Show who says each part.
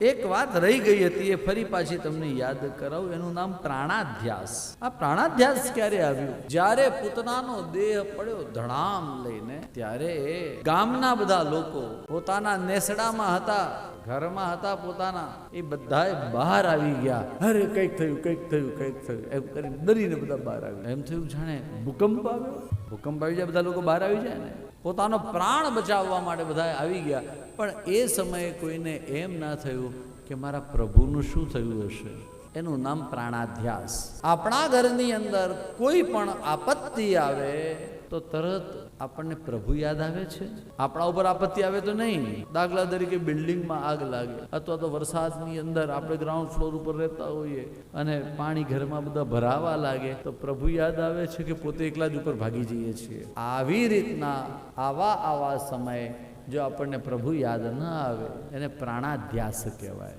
Speaker 1: એક વાત રહી ગઈ હતી, એ ફરી પાછી તમને યાદ કરાવું. એનું નામ પ્રાણાધ્યાસ. આ પ્રાણાધ્યાસ ક્યારે આવ્યું? જ્યારે પૂતનાનો દેહ પડ્યો ધડામ લઈને, ત્યારે ગામના બધા લોકો પોતાના નેસડામાં હતા, ઘરમાં હતા પોતાના, એ બધાએ બહાર આવી ગયા. અરે કંઈક થયું, કંઈક થયું, કંઈક થયું એમ કરીને ડરીને બધા બહાર આવ્યા. એમ થયું જાણે ભૂકંપ આવ્યો. ભૂકંપ આવી જાય, બધા લોકો બહાર આવી જાય ને. પોતાનો પ્રાણ બચાવવા માટે બધા આવી ગયા. પણ એ સમયે કોઈને એમ ના થયું કે મારા પ્રભુનું શું થયું હશે. એનું નામ પ્રાણાધ્યાસ. આપણા ઘરની અંદર કોઈ પણ આપત્તિ આવે તો તરત આપણને પ્રભુ યાદ આવે છે. આપણા ઉપર આપત્તિ આવે તો નહીં. દાખલા તરીકે બિલ્ડિંગમાં આગ લાગે, અથવા તો વરસાદની અંદર આપણે ગ્રાઉન્ડ ફ્લોર ઉપર રહેતા હોઈએ અને પાણી ઘરમાં બધા ભરાવા લાગે તો પ્રભુ યાદ આવે છે કે પોતે એકલા જ ઉપર ભાગી જઈએ છીએ. આવી રીતના આવા સમયે જો આપણને પ્રભુ યાદ ન આવે એને પ્રાણાધ્યાસ કહેવાય.